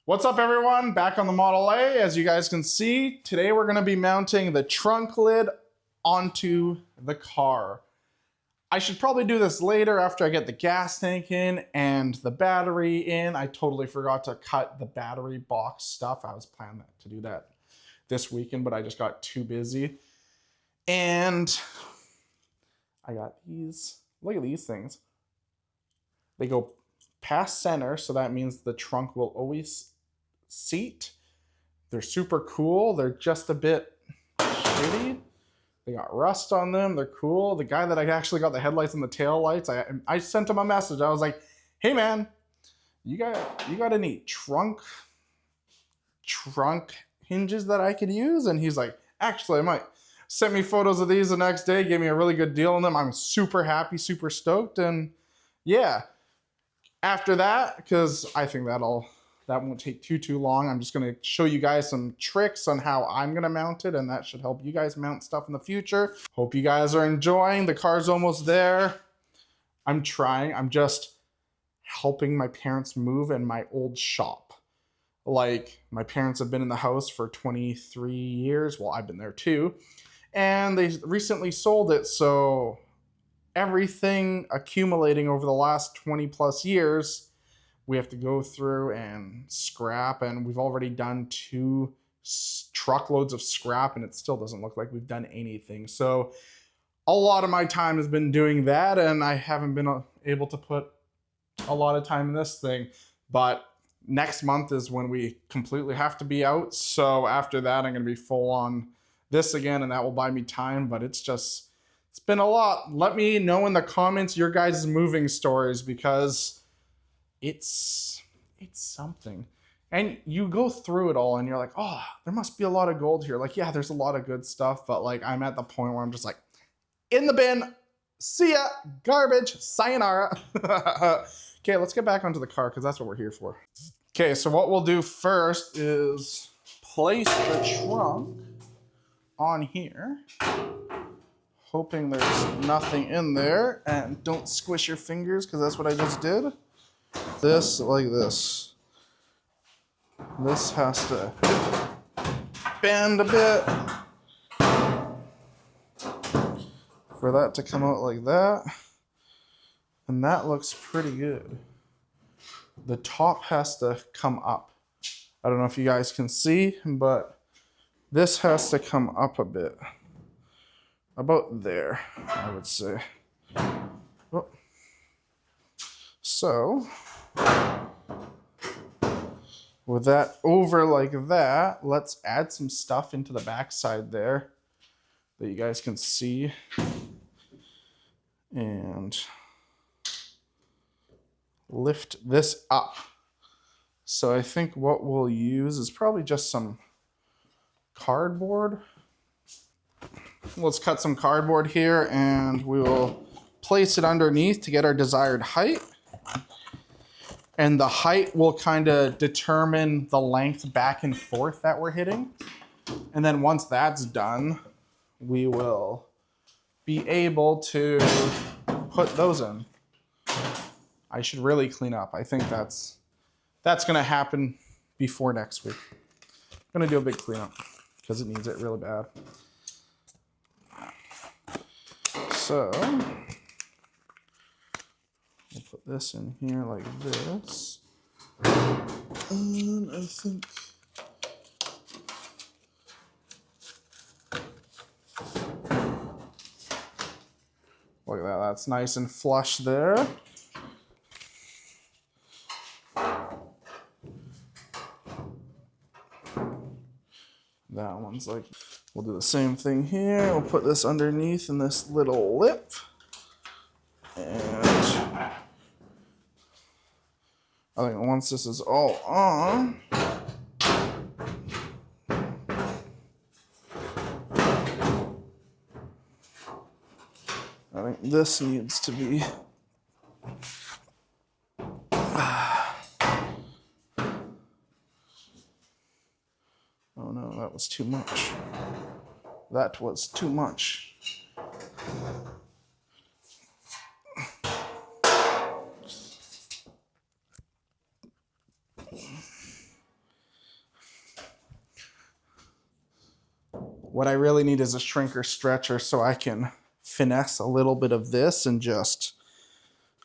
What's up everyone? Back on the Model A. As you guys can see, today we're going to be mounting the trunk lid onto the car. I should probably do this later after I get the gas tank in and the battery in. I totally forgot to cut the battery box stuff. I was planning to do that this weekend, but I just got too busy. And I got these. Look at these things. They go past center, so that means the trunk will always seat. They're super cool. They're just a bit shitty. They got rust on them. They're cool. The guy that I actually got the headlights and the tail lights, I sent him a message. I was like, hey man, you got any trunk hinges that I could use? And he's like, actually I might. Sent me photos of these the next day, gave me a really good deal on them. I'm super happy, super stoked. And yeah, after that, because I think that won't take too long, I'm just going to show you guys some tricks on how I'm going to mount it, and that should help you guys mount stuff in the future. Hope you guys are enjoying. The car's almost there. I'm trying. I'm just helping my parents move in my old shop. Like, my parents have been in the house for 23 years. Well, I've been there too. And they recently sold it, so everything accumulating over the last 20 plus years, we have to go through and scrap, and we've already done 2 truckloads of scrap and it still doesn't look like we've done anything. So a lot of my time has been doing that, and I haven't been able to put a lot of time in this thing. But next month is when we completely have to be out. So after that, I'm going to be full on this again, and that will buy me time. But it's been a lot. Let me know in the comments your guys' moving stories, because it's something. And you go through it all and you're like, oh, there must be a lot of gold here. Like, yeah, there's a lot of good stuff, but like, I'm at the point where I'm just like, in the bin, see ya, garbage, sayonara. Okay, let's get back onto the car, because that's what we're here for. Okay, so what we'll do first is place the trunk on here, hoping there's nothing in there, and don't squish your fingers, because that's what I just did. This, like this. This has to bend a bit for that to come out like that. And that looks pretty good. The top has to come up. I don't know if you guys can see, but this has to come up a bit. About there, I would say. Oh. So, with that over like that, let's add some stuff into the backside there that you guys can see. And lift this up. So I think what we'll use is probably just some cardboard. Let's cut some cardboard here, and we will place it underneath to get our desired height. And the height will kind of determine the length back and forth that we're hitting. And then once that's done, we will be able to put those in. I should really clean up. I think that's going to happen before next week. I'm going to do a big cleanup because it needs it really bad. So we'll put this in here like this. And I think look at that, that's nice and flush there. That one's like, we'll do the same thing here. We'll put this underneath in this little lip. And I think once this is all on, I think this needs to be oh no, that was too much. That was too much. What I really need is a shrinker stretcher so I can finesse a little bit of this and just,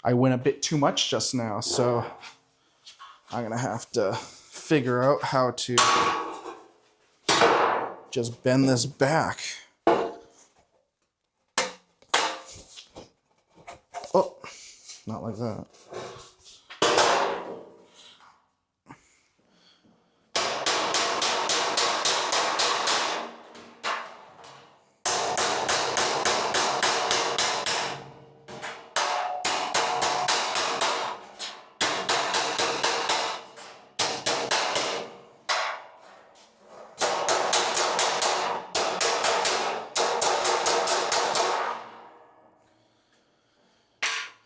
I went a bit too much just now, so I'm gonna have to figure out how to just bend this back. Oh, not like that.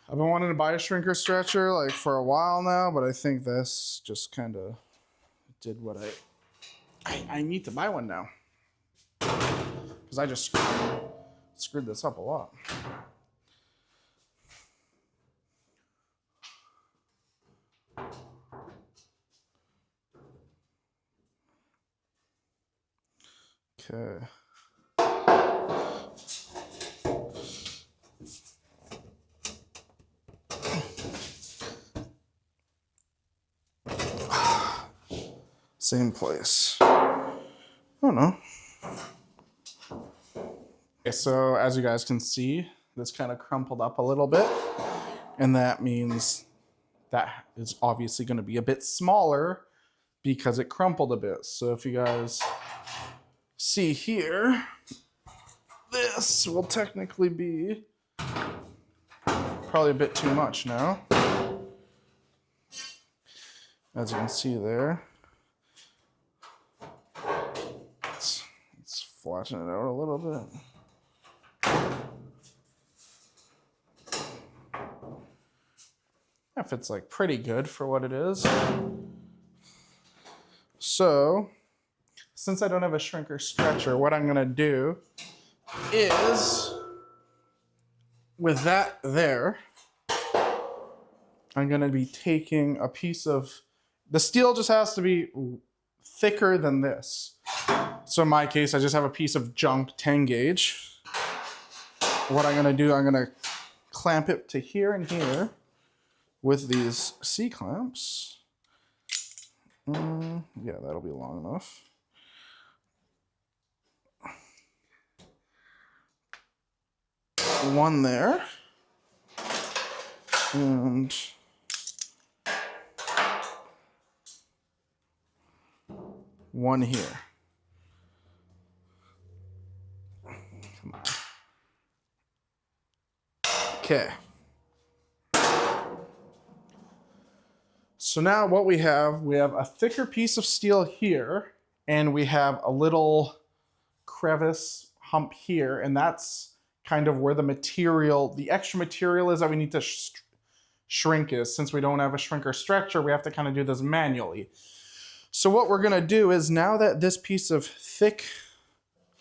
I've been wanting to buy a shrinker stretcher like for a while now, but I think this just kind of did what I need to buy one now. Because I just screwed this up a lot. Okay. Same place. I don't know. Okay, so as you guys can see, this kind of crumpled up a little bit, and that means that is obviously going to be a bit smaller because it crumpled a bit. So if you guys see here, this will technically be probably a bit too much now. As you can see there. Let's flatten it out a little bit. That fits like pretty good for what it is. So, since I don't have a shrinker stretcher, what I'm gonna do is, with that there, I'm gonna be taking a piece of, the steel just has to be thicker than this. So in my case, I just have a piece of junk 10 gauge. What I'm gonna do, I'm gonna clamp it to here and here with these C-clamps. Yeah, that'll be long enough. One there. And one here. Come on. Okay. So now what we have a thicker piece of steel here, and we have a little crevice hump here, and that's kind of where the material, the extra material is that we need to shrink is. Since we don't have a shrinker stretcher, we have to kind of do this manually. So what we're gonna do is, now that this piece of thick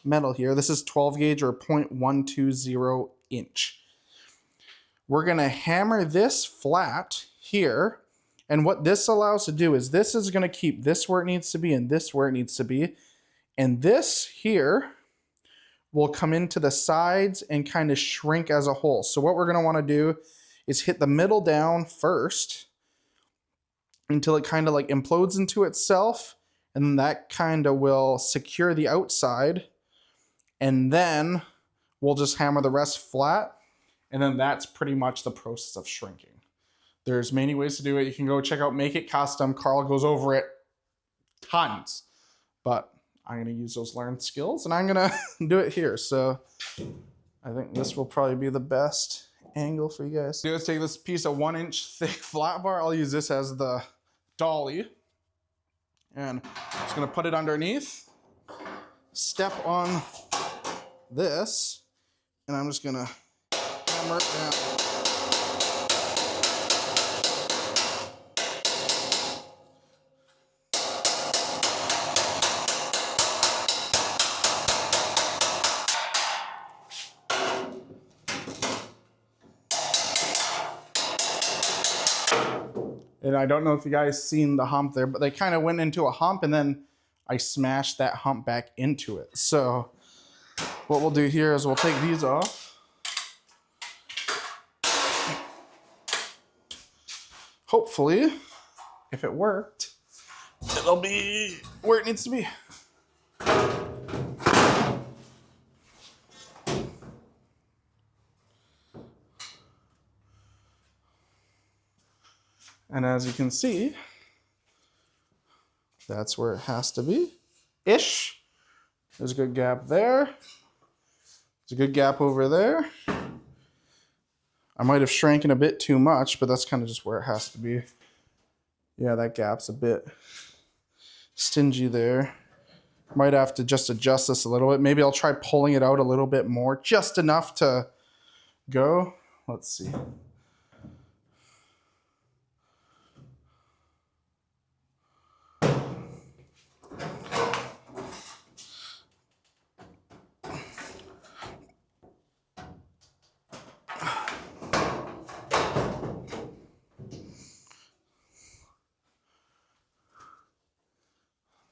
metal here, this is 12 gauge or 0.120 inch, we're gonna hammer this flat here. And what this allows to do is, this is gonna keep this where it needs to be and this where it needs to be. And this here will come into the sides and kind of shrink as a whole. So what we're gonna wanna do is hit the middle down first until it kind of like implodes into itself. And that kind of will secure the outside. And then we'll just hammer the rest flat. And then that's pretty much the process of shrinking. There's many ways to do it. You can go check out Make It Custom. Karl goes over it tons. But I'm going to use those learned skills and I'm going to do it here. So I think this will probably be the best angle for you guys. Let's take this piece of 1 inch thick flat bar. I'll use this as the dolly. And I'm just going to put it underneath. Step on this. And I'm just going to hammer it down. And I don't know if you guys seen the hump there, but they kind of went into a hump and then I smashed that hump back into it. So what we'll do here is we'll take these off. Hopefully, if it worked, it'll be where it needs to be. And as you can see, that's where it has to be, ish. There's a good gap there. There's a good gap over there. I might have shrank a bit too much, but that's kind of just where it has to be. Yeah, that gap's a bit stingy there. Might have to just adjust this a little bit. Maybe I'll try pulling it out a little bit more, just enough to go. Let's see.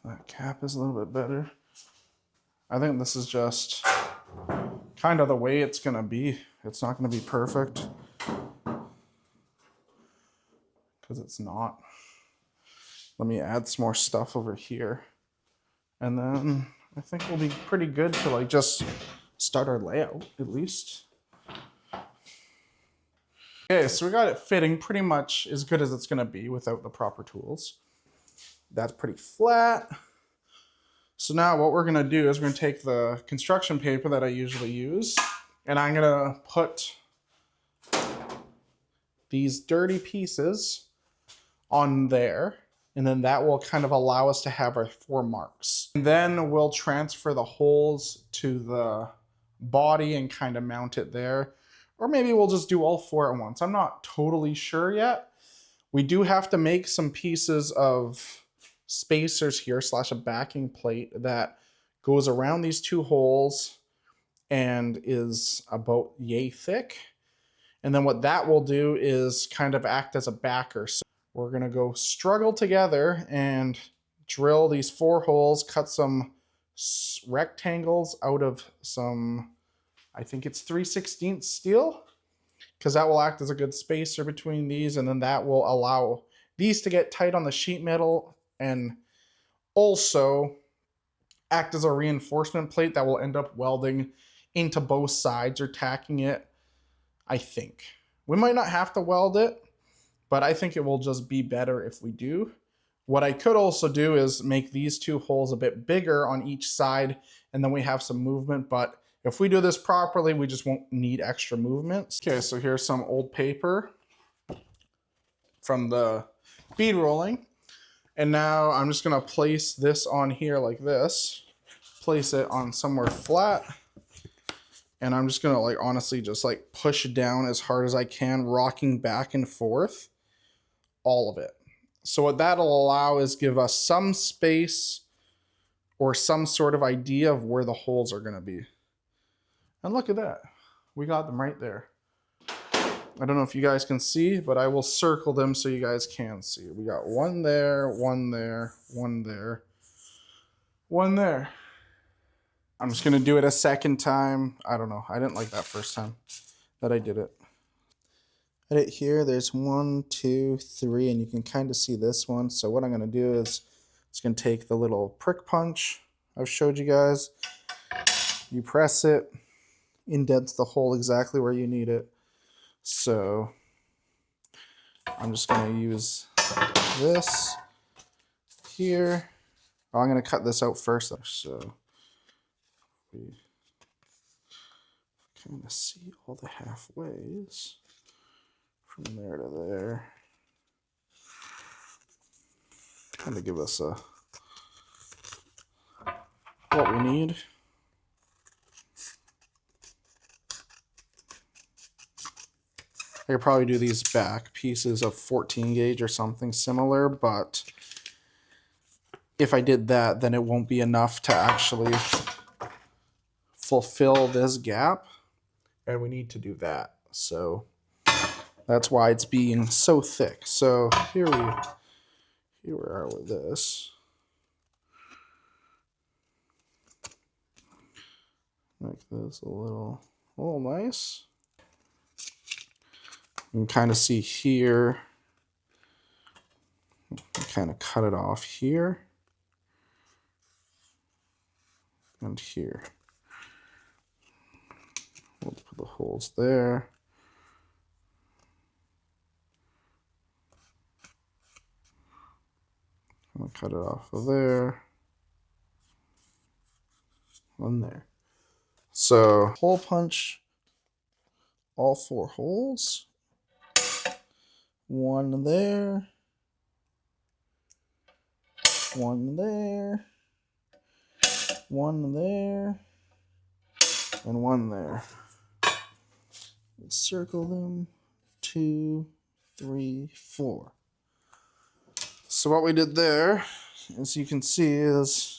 That cap is a little bit better. I think this is just kind of the way it's gonna be. It's not gonna be perfect, because it's not. Let me add some more stuff over here. And then I think we'll be pretty good to like just start our layout at least. Okay, so we got it fitting pretty much as good as it's gonna be without the proper tools. That's pretty flat. So now what we're gonna do is we're gonna take the construction paper that I usually use, and I'm gonna put these dirty pieces on there, and then that will kind of allow us to have our 4 marks. And then we'll transfer the holes to the body and kind of mount it there. Or maybe we'll just do all 4 at once. I'm not totally sure yet. We do have to make some pieces of spacers here / a backing plate that goes around these 2 holes and is about yay thick. And then what that will do is kind of act as a backer. So we're gonna go struggle together and drill these 4 holes, cut some rectangles out of some, I think it's 3/16 steel, because that will act as a good spacer between these, and then that will allow these to get tight on the sheet metal and also act as a reinforcement plate that will end up welding into both sides or tacking it, I think. We might not have to weld it, but I think it will just be better if we do. What I could also do is make these 2 holes a bit bigger on each side, and then we have some movement, but if we do this properly, we just won't need extra movements. Okay, so here's some old paper from the bead rolling. And now I'm just gonna place this on here like this, place it on somewhere flat, and I'm just gonna like honestly just like push down as hard as I can, rocking back and forth, all of it. So what that'll allow is give us some space or some sort of idea of where the holes are gonna be. And look at that, we got them right there. I don't know if you guys can see, but I will circle them so you guys can see. We got 1 there, 1 there, 1 there, 1 there. I'm just gonna do it a second time. I don't know, I didn't like that first time that I did it. Right here, there's 1, 2, 3, and you can kind of see this one. So what I'm gonna do is it's gonna take the little prick punch I've showed you guys. You press it, indents the hole exactly where you need it. So I'm just going to use this here. Oh, I'm going to cut this out first. So we kind of see all the halfways from there to there. Kind of give us what we need. I could probably do these back pieces of 14 gauge or something similar, but if I did that, then it won't be enough to actually fulfill this gap, and we need to do that. So that's why it's being so thick. So here we are with this. Make this a little nice. You can kind of see here, kind of cut it off here and here. We'll put the holes there. I'm gonna cut it off of there. One there. So hole punch all 4 holes. One there. One there. One there. And one there. Let's circle them. 2, 3, 4. So what we did there, as you can see, is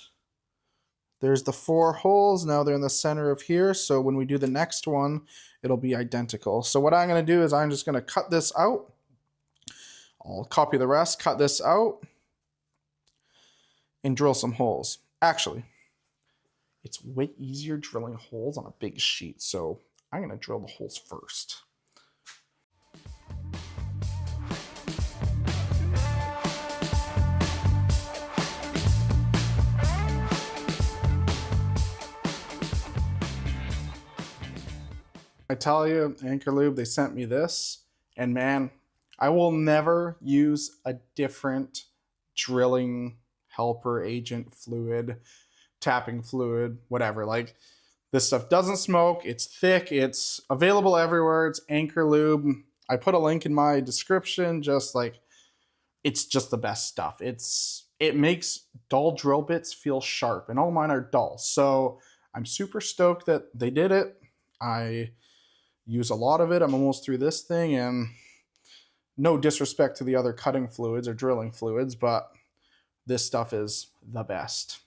there's the 4 holes. Now they're in the center of here. So when we do the next one, it'll be identical. So what I'm going to do is I'm just going to cut this out. I'll copy the rest, cut this out, and drill some holes. Actually, it's way easier drilling holes on a big sheet. So I'm going to drill the holes first. I tell you, Anchor Lube, they sent me this, and man, I will never use a different drilling helper, agent, fluid, tapping fluid, whatever. Like, this stuff doesn't smoke, it's thick, it's available everywhere, it's Anchor Lube. I put a link in my description, just like, it's just the best stuff. It makes dull drill bits feel sharp, and all mine are dull. So I'm super stoked that they did it. I use a lot of it. I'm almost through this thing, and no disrespect to the other cutting fluids or drilling fluids, but this stuff is the best.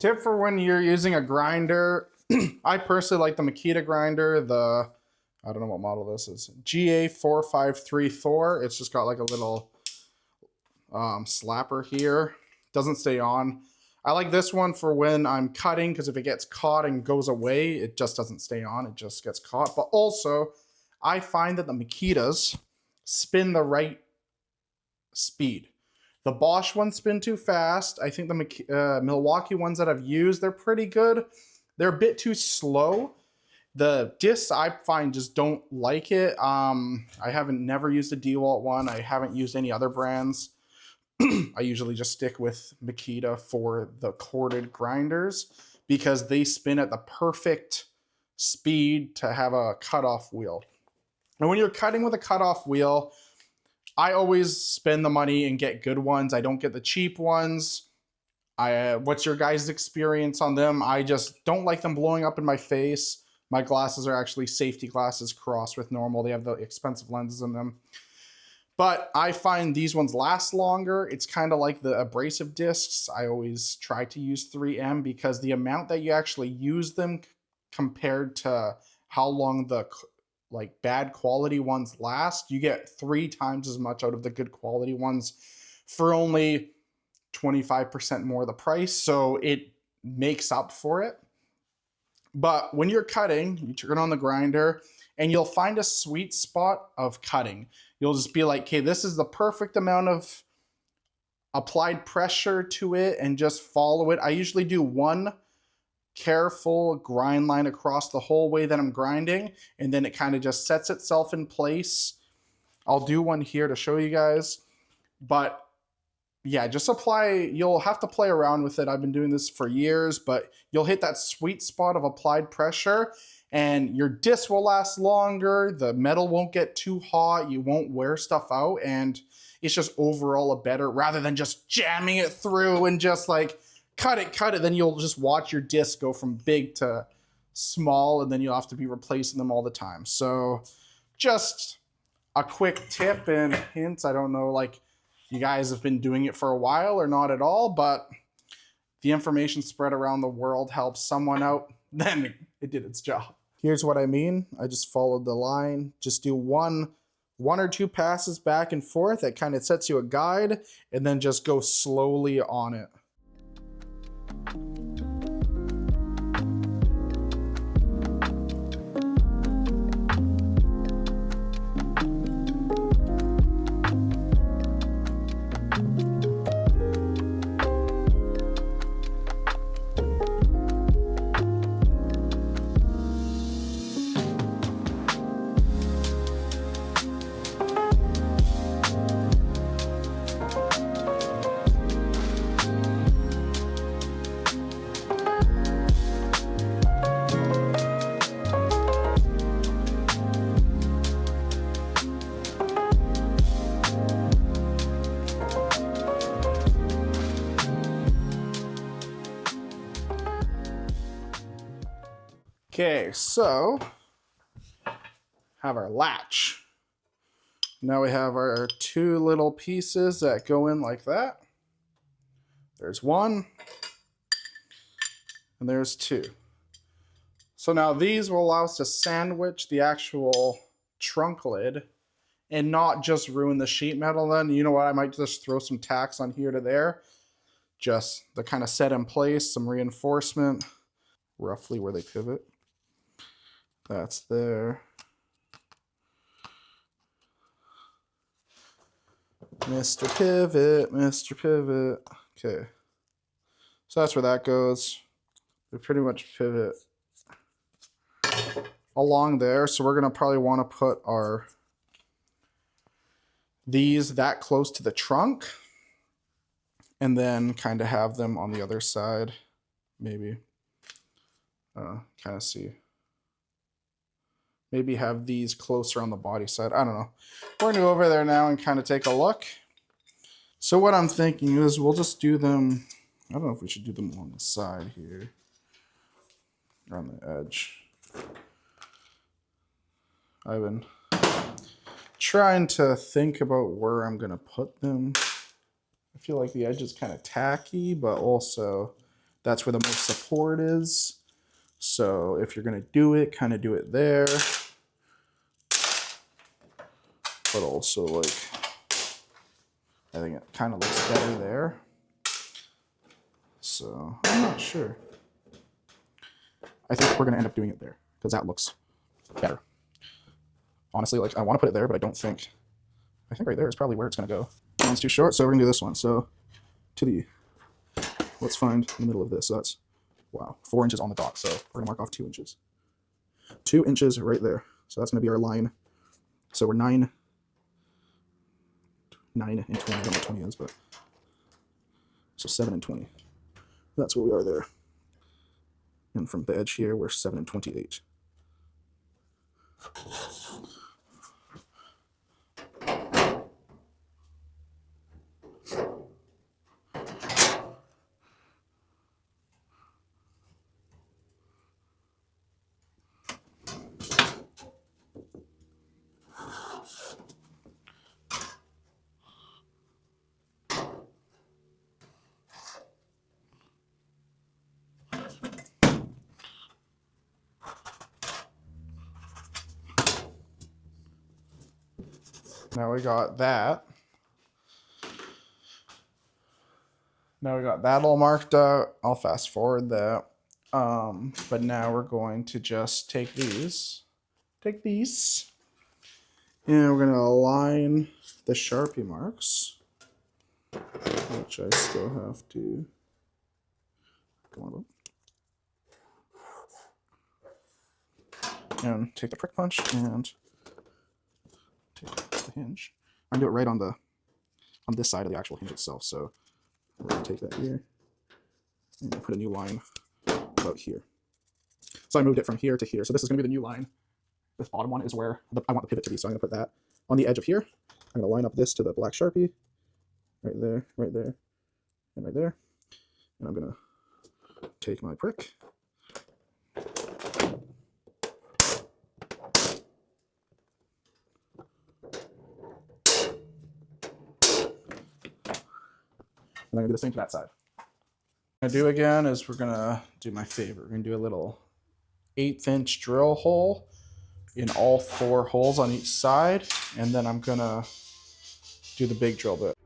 Tip for when you're using a grinder, I personally like the Makita grinder, I don't know what model this is, GA4534. It's just got like a little slapper here. Doesn't stay on. I like this one for when I'm cutting, because if it gets caught and goes away, it just doesn't stay on, it just gets caught. But also, I find that the Makitas spin the right speed. The Bosch ones spin too fast. I think the Milwaukee ones that I've used, they're pretty good. They're a bit too slow. The discs, I find, just don't like it. I haven't never used a DeWalt one. I haven't used any other brands. I usually just stick with Makita for the corded grinders because they spin at the perfect speed to have a cutoff wheel. And when you're cutting with a cutoff wheel, I always spend the money and get good ones. I don't get the cheap ones. What's your guys' experience on them? I just don't like them blowing up in my face. My glasses are actually safety glasses crossed with normal. They have the expensive lenses in them. But I find these ones last longer. It's kind of like the abrasive discs. I always try to use 3M because the amount that you actually use them compared to how long the bad quality ones last, you get 3 times as much out of the good quality ones for only 25% more the price. So it makes up for it. But when you're cutting, you turn on the grinder and you'll find a sweet spot of cutting. You'll just be like, okay, this is the perfect amount of applied pressure to it, and just follow it. I usually do one careful grind line across the whole way that I'm grinding, and then it kind of just sets itself in place. I'll do one here to show you guys, but yeah, just apply. You'll have to play around with it. I've been doing this for years, but you'll hit that sweet spot of applied pressure and your disc will last longer. The metal won't get too hot. You won't wear stuff out, and it's just overall a better, rather than just jamming it through and just like cut it. Then you'll just watch your disc go from big to small, and then you'll have to be replacing them all the time. So just a quick tip and hints. I don't know, like, you guys have been doing it for a while or not at all, but the information spread around the world helps someone out, then it did its job. Here's what I mean. I just followed the line. Just do one or two passes back and forth. That kind of sets you a guide, and then just go slowly on it. Okay, so have our latch. Now we have our two little pieces that go in like that. There's one, and there's two. So now these will allow us to sandwich the actual trunk lid and not just ruin the sheet metal. Then, you know what, I might just throw some tacks on here to there. Just the kind of set in place, some reinforcement, roughly where they pivot. That's there. Mr. Pivot, Mr. Pivot. Okay. So that's where that goes. We pretty much pivot along there. So we're gonna probably want to put these that close to the trunk, and then kind of have them on the other side, maybe. Kind of see. Maybe have these closer on the body side. I don't know. We're gonna go over there now and kind of take a look. So what I'm thinking is we'll just do them, I don't know if we should do them along the side here, or on the edge. I've been trying to think about where I'm gonna put them. I feel like the edge is kind of tacky, but also that's where the most support is. So if you're gonna do it, kind of do it there. But also, like, I think it kind of looks better there. So I'm not sure. I think we're gonna end up doing it there because that looks better. Honestly, like, I want to put it there, but I think right there is probably where it's gonna go. That one's too short, so we're gonna do this one. So let's find the middle of this. So that's, wow, 4 inches on the dot. So we're gonna mark off 2 inches. 2 inches right there. So that's gonna be our line. So we're 9 and 20. I don't know what 20 is, but so 7 and 20. That's where we are there. And from the edge here, we're 7 and 28. Now we got that. Now we got that all marked out. I'll fast forward that. But now we're going to just take these, and we're going to align the Sharpie marks, which I still have to, come on, and take the prick punch and take the hinge. I'm gonna do it right on this side of the actual hinge itself. So we're gonna take that here and put a new line about here. So I moved it from here to here. So this is gonna be the new line. This bottom one is where I want the pivot to be. So I'm gonna put that on the edge of here. I'm gonna line up this to the black Sharpie, right there, and right there. And I'm gonna take my prick. And I'm gonna do the same to that side. What I'm gonna do again is we're gonna do my favorite. We're gonna do a little 1/8 inch drill hole in all 4 holes on each side, and then I'm gonna do the big drill bit.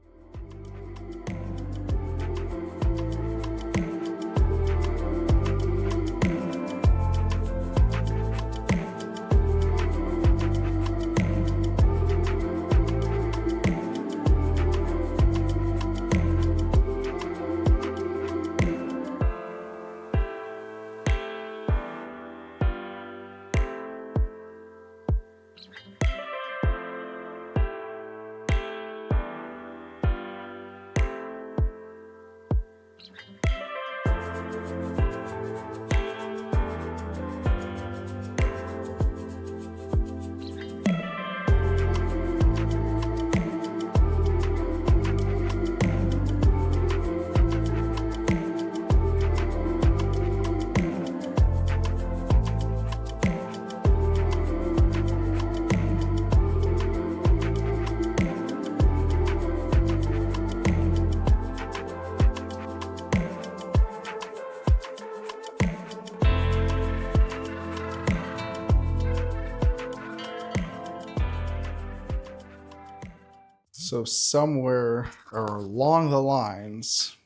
So somewhere along the lines,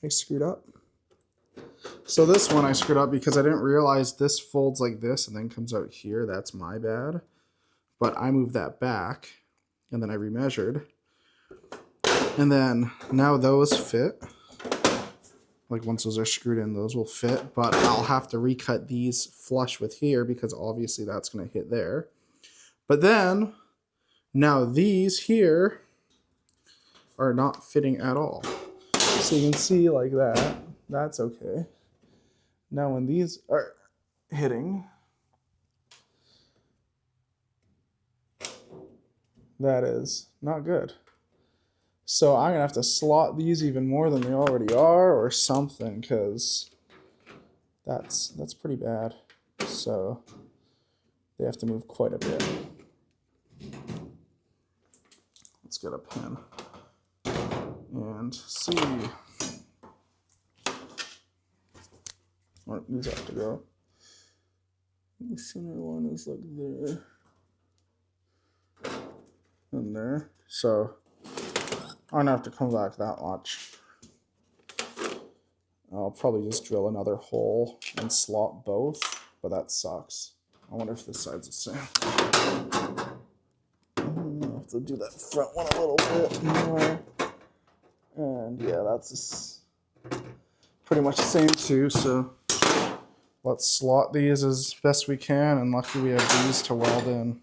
I screwed up. So this one I screwed up because I didn't realize this folds like this and then comes out here. That's my bad. But I moved that back and then I remeasured. And then now those fit. Like once those are screwed in, those will fit. But I'll have to recut these flush with here because obviously that's going to hit there. But then now these here are not fitting at all. So you can see like that, that's okay. Now when these are hitting, that is not good. So I'm gonna have to slot these even more than they already are or something, because that's pretty bad. So they have to move quite a bit. Let's get a pen and see. Where these have to go. The center one is like there and there. So I don't have to come back that much. I'll probably just drill another hole and slot both, but that sucks. I wonder if this side's the same. I'll have to do that front one a little bit more. And yeah, that's pretty much the same too, so let's slot these as best we can, and luckily we have these to weld in.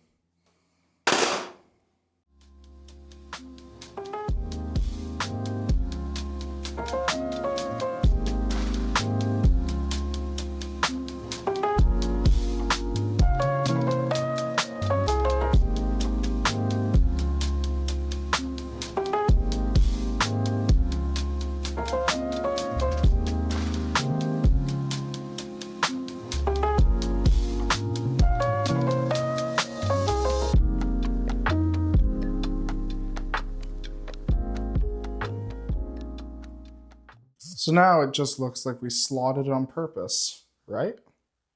So now it just looks like we slotted it on purpose, right?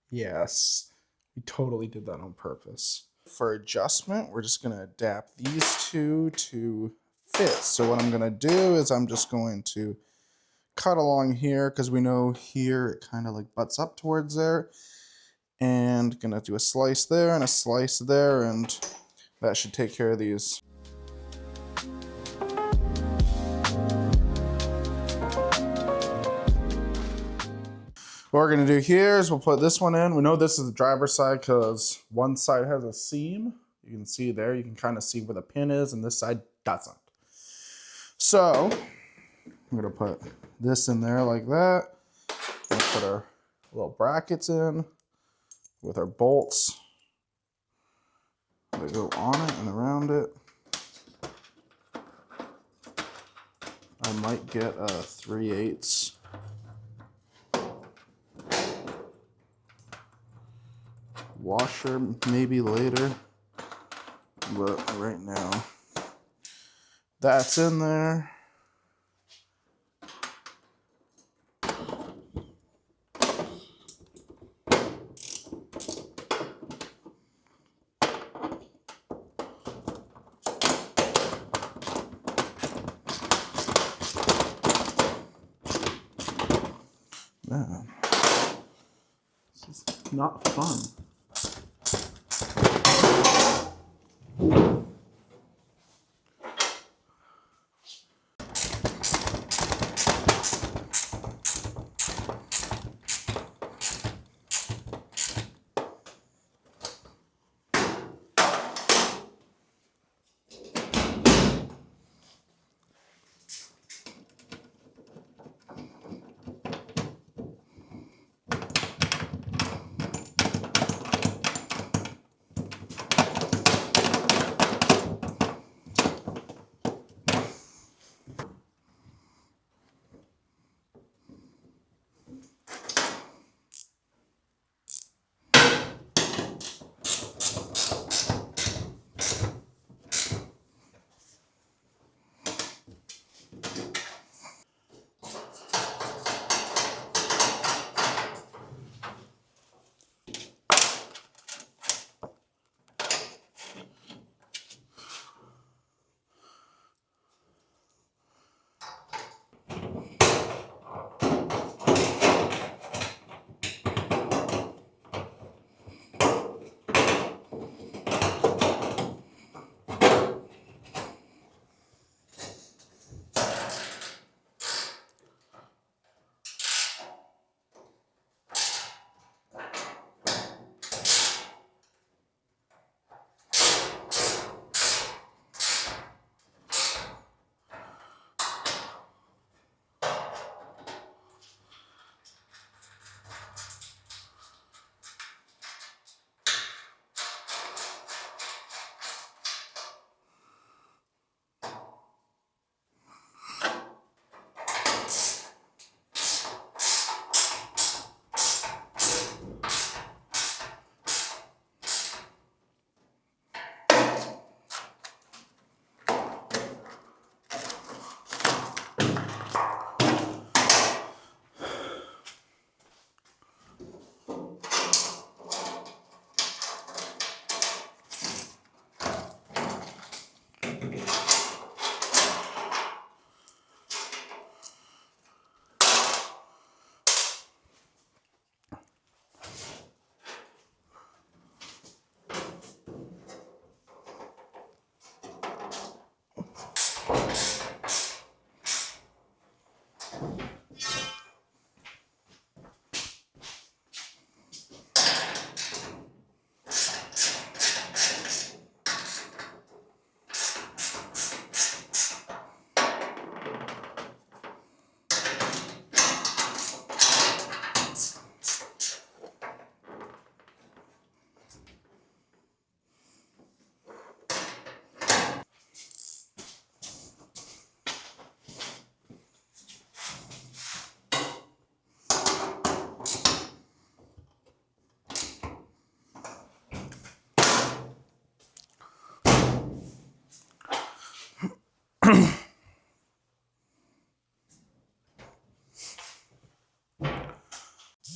Yes, we totally did that on purpose. For adjustment, we're just gonna adapt these two to fit. So what I'm gonna do is I'm just going to cut along here because we know here it kind of like butts up towards there. And gonna do a slice there and a slice there, and that should take care of these. What we're gonna do here is we'll put this one in. We know this is the driver's side because one side has a seam. You can see there, you can kind of see where the pin is, and this side doesn't. So I'm gonna put this in there like that. And put our little brackets in with our bolts. They go on it and around it. I might get a 3/8 washer maybe later, but right now that's in there. Man, this is not fun.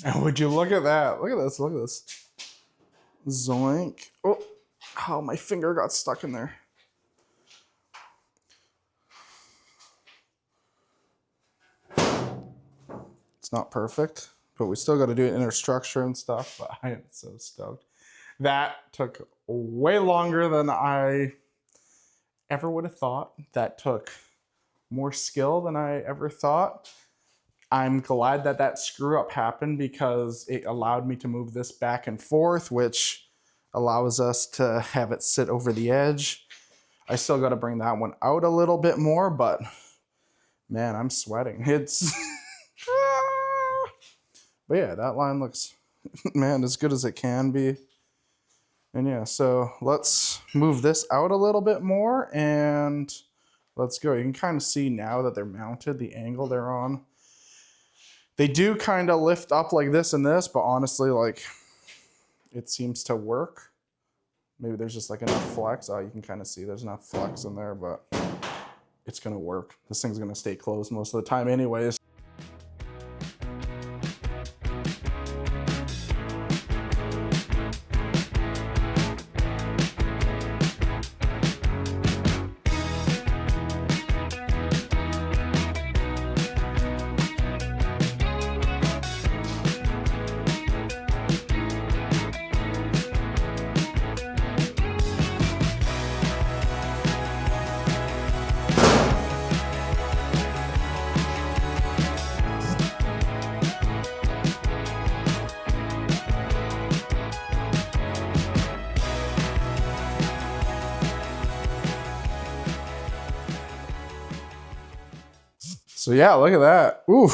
And would you look at that? Look at this, look at this. Zoink. Oh, how my finger got stuck in there. not perfect, but we still got to do inner structure and stuff. But I am so stoked. That took way longer than I ever would have thought. That took more skill than I ever thought. I'm glad that that screw up happened because it allowed me to move this back and forth, which allows us to have it sit over the edge. I still got to bring that one out a little bit more, but man, I'm sweating. It's but yeah, that line looks, man, as good as it can be. And yeah, so let's move this out a little bit more and let's go. You can kind of see now that they're mounted, the angle they're on. They do kind of lift up like this and this, but honestly, like, it seems to work. Maybe there's just like enough flex. Oh, you can kind of see there's enough flex in there, but it's gonna work. This thing's gonna stay closed most of the time anyways. So yeah, look at that. Ooh.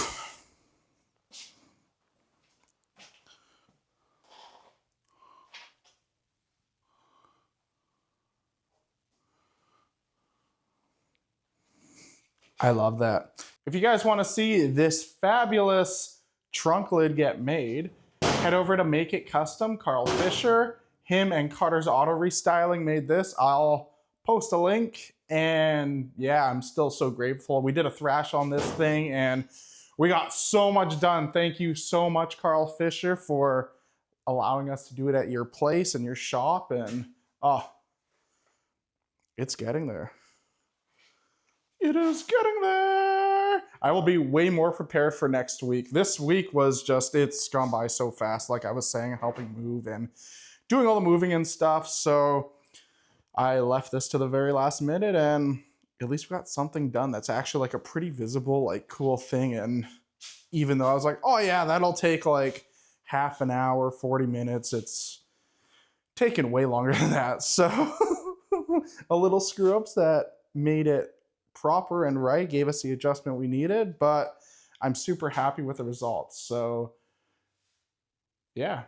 I love that. If you guys want to see this fabulous trunk lid get made, head over to Make It Custom. Karl Fisher, him and Carter's Auto Restyling made this. I'll post a link. And yeah, I'm still so grateful. We did a thrash on this thing and we got so much done. Thank you so much, Karl Fisher, for allowing us to do it at your place and your shop. And oh, it's getting there. It is getting there. I will be way more prepared for next week. This week was just, it's gone by so fast. Like I was saying, helping move and doing all the moving and stuff. So I left this to the very last minute and at least we got something done that's actually like a pretty visible, like cool thing. And even though I was like, oh yeah, that'll take like half an hour, 40 minutes, it's taken way longer than that. So a little screw ups that made it proper and right, gave us the adjustment we needed, but I'm super happy with the results. So yeah,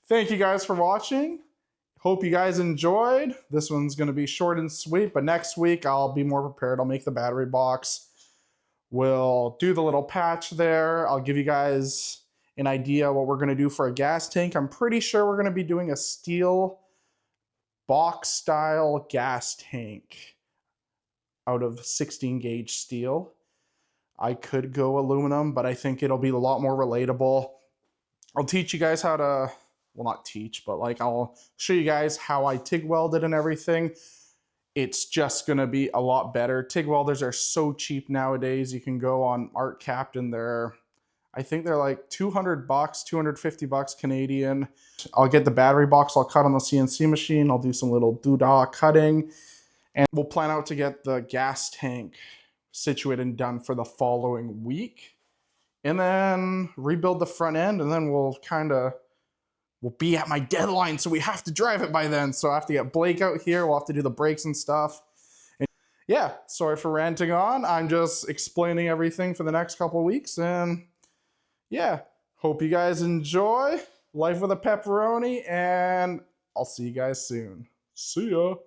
thank you guys for watching. Hope you guys enjoyed. This one's going to be short and sweet, but next week I'll be more prepared. I'll make the battery box. We'll do the little patch there. I'll give you guys an idea what we're going to do for a gas tank. I'm pretty sure we're going to be doing a steel box style gas tank out of 16 gauge steel. I could go aluminum, but I think it'll be a lot more relatable. I'll teach you guys how to, well, not teach, but like I'll show you guys how I TIG welded and everything. It's just gonna be a lot better. TIG welders are so cheap nowadays. You can go on Art Captain. I think they're like 200 bucks, 250 bucks Canadian. I'll get the battery box. I'll cut on the CNC machine. I'll do some little doodah cutting. And we'll plan out to get the gas tank situated and done for the following week. And then rebuild the front end. And then we'll be at my deadline. So we have to drive it by then. So I have to get Blake out here. We'll have to do the brakes and stuff. And yeah, sorry for ranting on. I'm just explaining everything for the next couple of weeks. And yeah, hope you guys enjoy Life with a Pepperoni. And I'll see you guys soon. See ya.